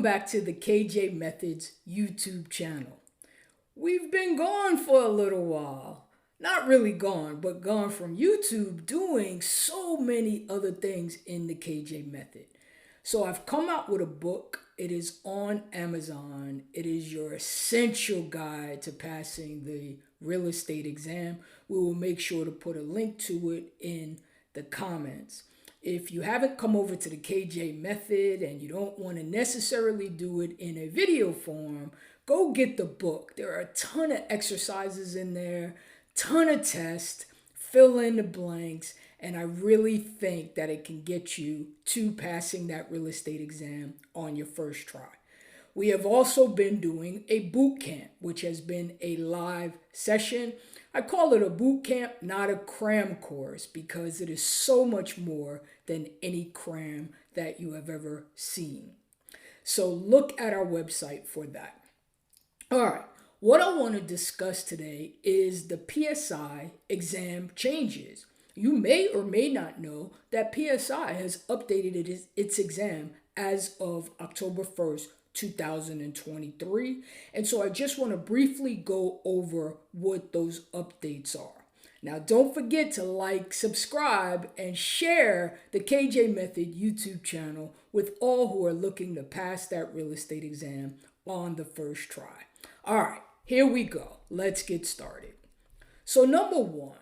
back to the KJ Methods YouTube channel. We've been gone for a little while. Not really gone, but gone from YouTube doing so many other things in the KJ Method. So I've come out with a book. It is on Amazon. It is your essential guide to passing the real estate exam. We will make sure to put a link to it in the comments. If you haven't come over to the KJ Method and you don't want to necessarily do it in a video form, go get the book. There are a ton of exercises in there, ton of tests, fill in the blanks, and I really think that it can get you to passing that real estate exam on your first try. We have also been doing a boot camp, which has been a live session. I call it a boot camp, not a cram course, because it is so much more than any cram that you have ever seen. So look at our website for that. All right, what I want to discuss today is the PSI exam changes. You may or may not know that PSI has updated its exam as of October 1st, 2023. And so I just want to briefly go over what those updates are. Now, don't forget to like, subscribe, and share the KJ Method YouTube channel with all who are looking to pass that real estate exam on the first try. All right, here we go. Let's get started. So number one,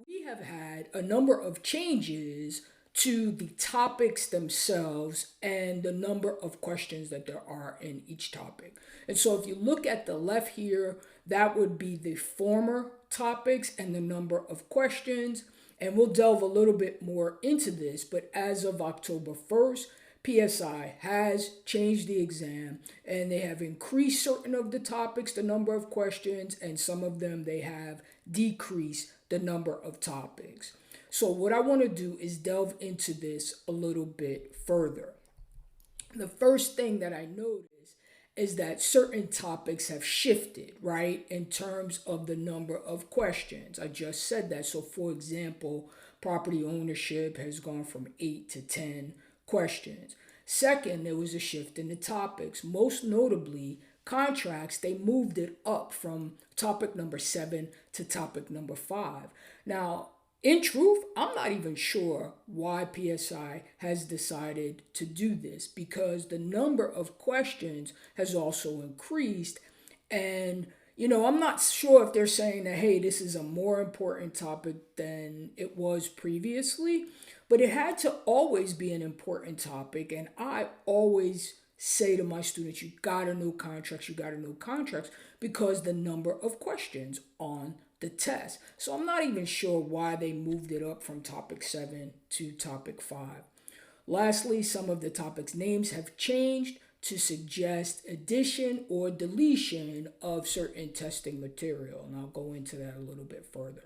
we have had a number of changes to the topics themselves and the number of questions that there are in each topic. And so if you look at the left here, that would be the former topics and the number of questions. And we'll delve a little bit more into this, but as of October 1st, PSI has changed the exam and they have increased certain of the topics, the number of questions, and some of them they have decreased the number of topics. So what I want to do is delve into this a little bit further. The first thing that I noticed is that certain topics have shifted, right, in terms of the number of questions. I just said that. So for example, property ownership has gone from 8 to 10 questions. Second, there was a shift in the topics. Most notably, contracts, they moved it up from topic number 7 to topic number 5. Now, in truth, I'm not even sure why PSI has decided to do this, because the number of questions has also increased. And, I'm not sure if they're saying that, hey, this is a more important topic than it was previously, but it had to always be an important topic. And I always say to my students, you gotta know contracts, because the number of questions on the test. So I'm not even sure why they moved it up from topic 7 to topic 5. Lastly, some of the topics' names have changed to suggest addition or deletion of certain testing material, and I'll go into that a little bit further.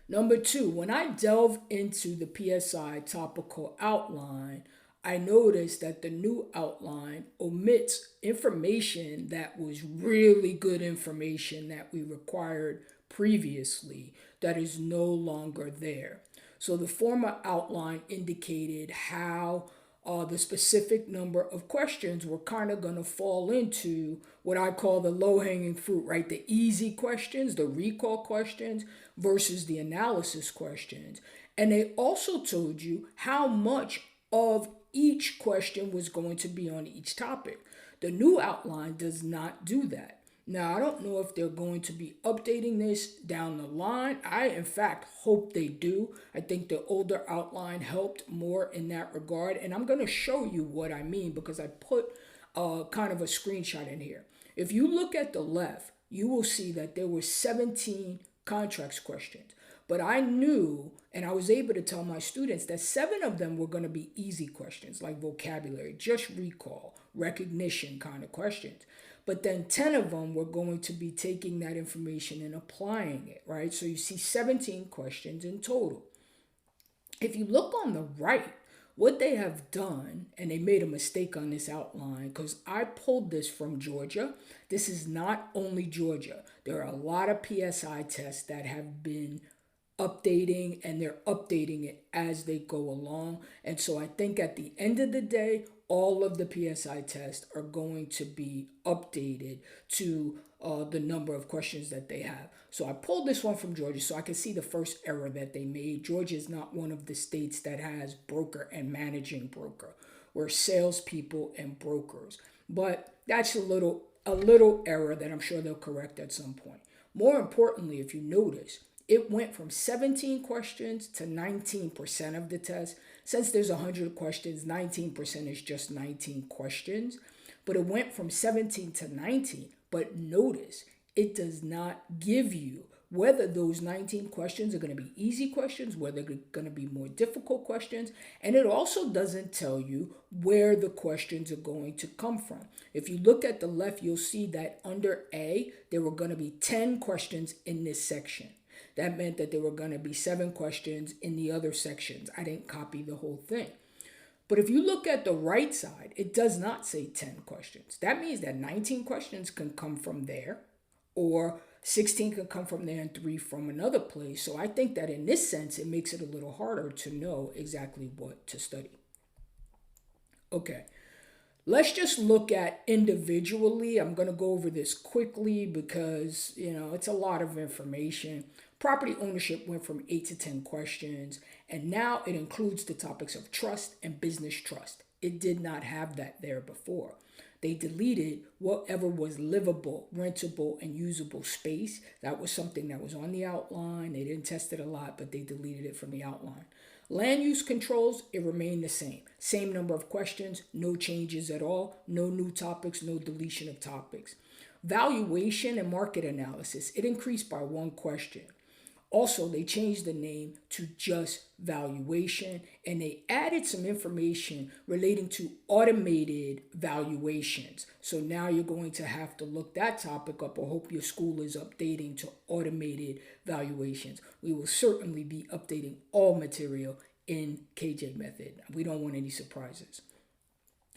Number 2, when I delve into the PSI topical outline, I noticed that the new outline omits information that was really good information that we required previously that is no longer there. So the former outline indicated how the specific number of questions were kind of going to fall into what I call the low-hanging fruit, right? The easy questions, the recall questions versus the analysis questions. And they also told you how much of each question was going to be on each topic. The new outline does not do that. Now, I don't know if they're going to be updating this down the line. I, in fact, hope they do. I think the older outline helped more in that regard. And I'm going to show you what I mean because I put kind of a screenshot in here. If you look at the left, you will see that there were 17 contracts questions. But I knew, and I was able to tell my students that 7 of them were going to be easy questions, like vocabulary, just recall, recognition kind of questions. But then 10 of them were going to be taking that information and applying it, right? So you see 17 questions in total. If you look on the right, what they have done, and they made a mistake on this outline because I pulled this from Georgia. This is not only Georgia. There are a lot of PSI tests that have been updating, and they're updating it as they go along. And so I think at the end of the day, all of the PSI tests are going to be updated to the number of questions that they have. So I pulled this one from Georgia so I could see the first error that they made. Georgia is not one of the states that has broker and managing broker. We're salespeople and brokers. But that's a little error that I'm sure they'll correct at some point. More importantly, if you notice, it went from 17 questions to 19% of the test. Since there's 100 questions, 19% is just 19 questions. But it went from 17 to 19. But notice, it does not give you whether those 19 questions are going to be easy questions, whether they're going to be more difficult questions. And it also doesn't tell you where the questions are going to come from. If you look at the left, you'll see that under A, there were going to be 10 questions in this section. That meant that there were going to be 7 questions in the other sections. I didn't copy the whole thing. But if you look at the right side, it does not say 10 questions. That means that 19 questions can come from there, or 16 can come from there and 3 from another place. So I think that in this sense, it makes it a little harder to know exactly what to study. Okay, let's just look at individually. I'm going to go over this quickly because, it's a lot of information. Property ownership went from 8 to 10 questions, and now it includes the topics of trust and business trust. It did not have that there before. They deleted whatever was livable, rentable, and usable space. That was something that was on the outline. They didn't test it a lot, but they deleted it from the outline. Land use controls, it remained the same. Same number of questions, no changes at all, no new topics, no deletion of topics. Valuation and market analysis, it increased by 1 question. Also, they changed the name to just valuation, and they added some information relating to automated valuations. So now you're going to have to look that topic up, or hope your school is updating to automated valuations. We will certainly be updating all material in KJ Method. We don't want any surprises.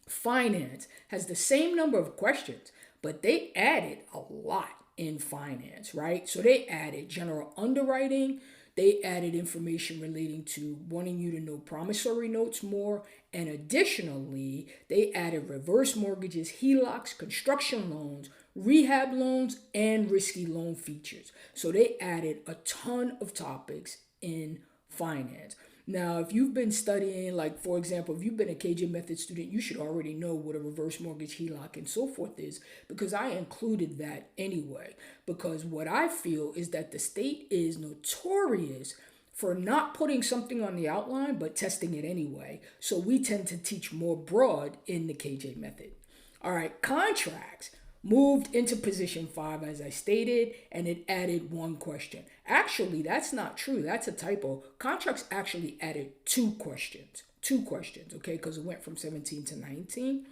Finance has the same number of questions, but they added a lot in finance, right? So they added general underwriting. They added information relating to wanting you to know promissory notes more. And additionally, they added reverse mortgages, HELOCs, construction loans, rehab loans, and risky loan features. So they added a ton of topics in finance. Now, if you've been studying, like, for example, if you've been a KJ Method student, you should already know what a reverse mortgage, HELOC, and so forth is, because I included that anyway. Because what I feel is that the state is notorious for not putting something on the outline, but testing it anyway. So we tend to teach more broad in the KJ Method. All right, contracts moved into position 5, as I stated, and it added 1 question. Actually, that's not true. That's a typo. Contracts actually added 2 questions. 2 questions, okay, because it went from 17 to 19.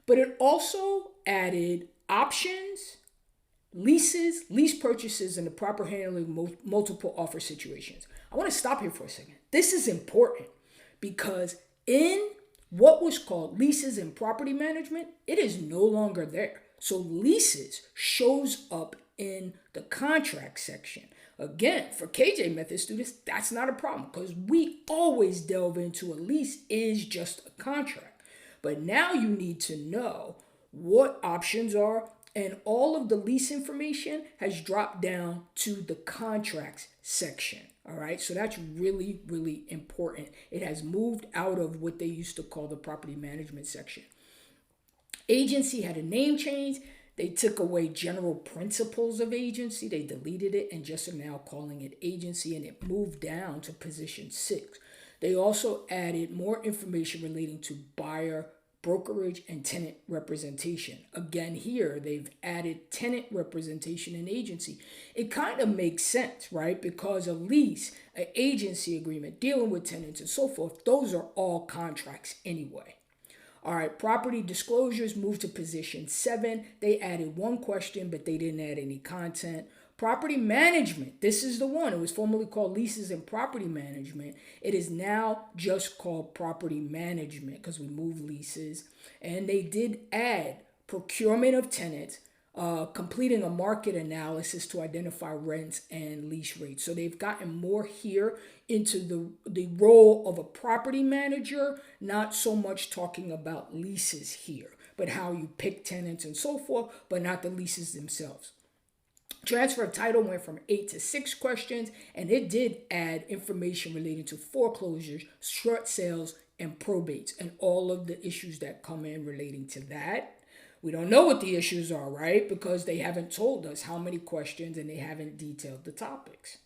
But it also added options, leases, lease purchases, and the proper handling of multiple offer situations. I want to stop here for a second. This is important because in what was called leases and property management, it is no longer there. So leases shows up in the contract section. Again, for KJ Method students, that's not a problem because we always delve into a lease is just a contract. But now you need to know what options are, and all of the lease information has dropped down to the contracts section. All right, so that's really, really important. It has moved out of what they used to call the property management section. Agency had a name change. They took away general principles of agency. They deleted it and just are now calling it agency, and it moved down to position 6. They also added more information relating to buyer, brokerage, and tenant representation. Again, here they've added tenant representation and agency. It kind of makes sense, right? Because a lease, an agency agreement, dealing with tenants and so forth, those are all contracts anyway. All right, property disclosures moved to position 7. They added 1 question, but they didn't add any content. Property management, this is the one. It was formerly called leases and property management. It is now just called property management because we moved leases. And they did add procurement of tenants, completing a market analysis to identify rents and lease rates. So they've gotten more here into the role of a property manager, not so much talking about leases here, but how you pick tenants and so forth, but not the leases themselves. Transfer of title went from 8 to 6 questions, and it did add information relating to foreclosures, short sales, and probates, and all of the issues that come in relating to that. We don't know what the issues are, right? Because they haven't told us how many questions and they haven't detailed the topics.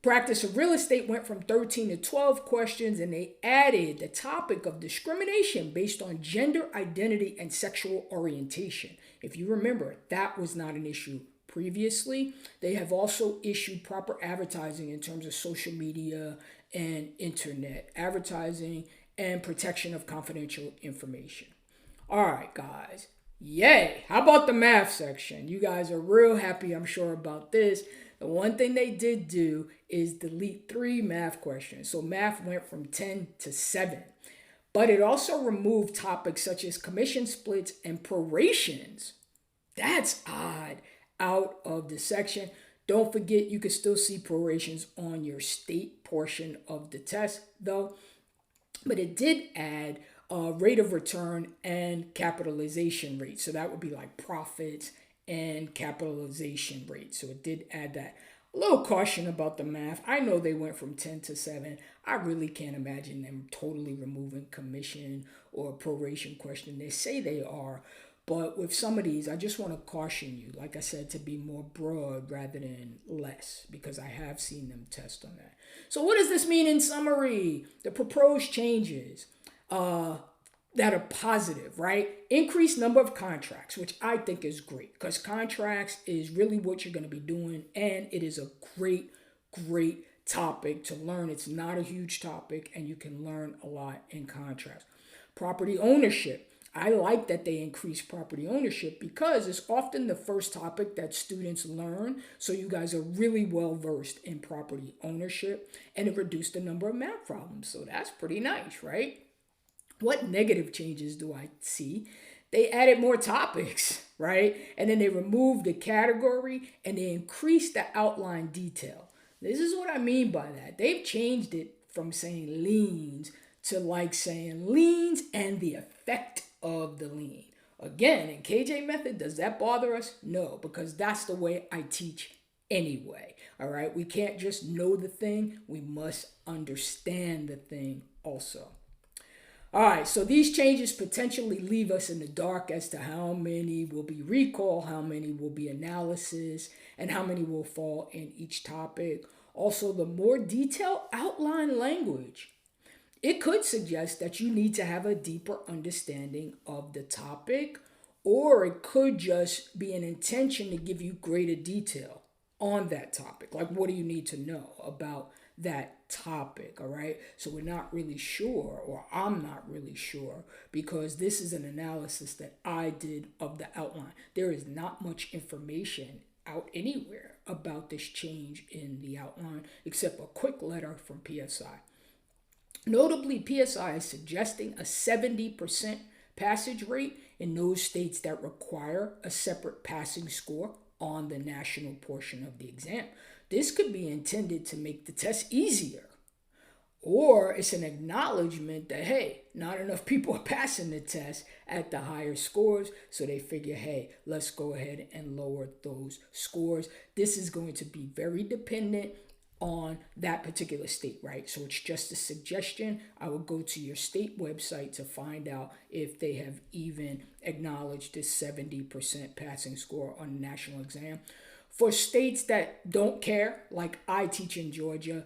Practice of real estate went from 13 to 12 questions, and they added the topic of discrimination based on gender identity and sexual orientation. If you remember, that was not an issue previously. They have also issued proper advertising in terms of social media and internet advertising and protection of confidential information. All right, guys. Yay. How about the math section? You guys are real happy, I'm sure, about this. The one thing they did do is delete 3 math questions. So math went from 10 to 7. But it also removed topics such as commission splits and prorations. That's odd. Out of the section. Don't forget, you can still see prorations on your state portion of the test, though. But it did add rate of return and capitalization rate. So that would be like profits and capitalization rate. So it did add that. A little caution about the math. I know they went from 10 to 7. I really can't imagine them totally removing commission or proration question. They say they are. But with some of these, I just want to caution you, like I said, to be more broad rather than less, because I have seen them test on that. So what does this mean in summary? The proposed changes that are positive, right? Increased number of contracts, which I think is great, because contracts is really what you're going to be doing, and it is a great, great topic to learn. It's not a huge topic, and you can learn a lot in contracts. Property ownership. I like that they increase property ownership because it's often the first topic that students learn. So you guys are really well versed in property ownership, and it reduced the number of math problems. So that's pretty nice, right? What negative changes do I see? They added more topics, right? And then they removed the category and they increased the outline detail. This is what I mean by that. They've changed it from saying liens to like saying liens and the effect of the lien. Again, in KJ method, does that bother us? No, because that's the way I teach anyway. All right, we can't just know the thing, we must understand the thing also. All right, so these changes potentially leave us in the dark as to how many will be recall, how many will be analysis, and how many will fall in each topic. Also, the more detailed outline language. It could suggest that you need to have a deeper understanding of the topic, or it could just be an intention to give you greater detail on that topic. Like, what do you need to know about that topic? All right. So we're not really sure, or I'm not really sure, because this is an analysis that I did of the outline. There is not much information out anywhere about this change in the outline, except a quick letter from PSI. Notably, PSI is suggesting a 70% passage rate in those states that require a separate passing score on the national portion of the exam. This could be intended to make the test easier. Or it's an acknowledgement that, hey, not enough people are passing the test at the higher scores, so they figure, hey, let's go ahead and lower those scores. This is going to be very dependent on that particular state, right? So it's just a suggestion. I will go to your state website to find out if they have even acknowledged this 70% passing score on the national exam. For states that don't care, like I teach in Georgia,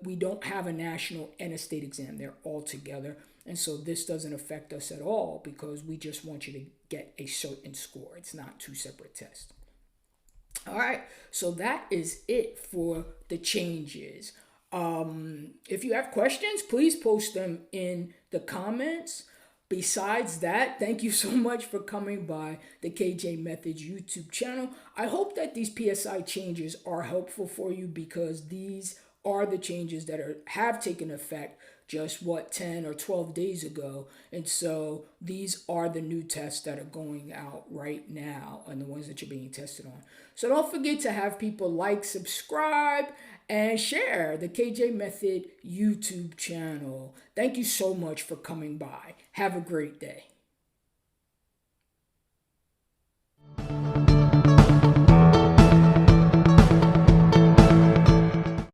we don't have a national and a state exam. They're all together. And so this doesn't affect us at all because we just want you to get a certain score. It's not 2 separate tests. All right, so that is it for the changes. If you have questions, please post them in the comments. Besides that, thank you so much for coming by the KJ Methods YouTube channel. I hope that these PSI changes are helpful for you because these are the changes that have taken effect just 10 or 12 days ago. And so these are the new tests that are going out right now and the ones that you're being tested on. So don't forget to have people like, subscribe, and share the KJ Method YouTube channel. Thank you so much for coming by. Have a great day.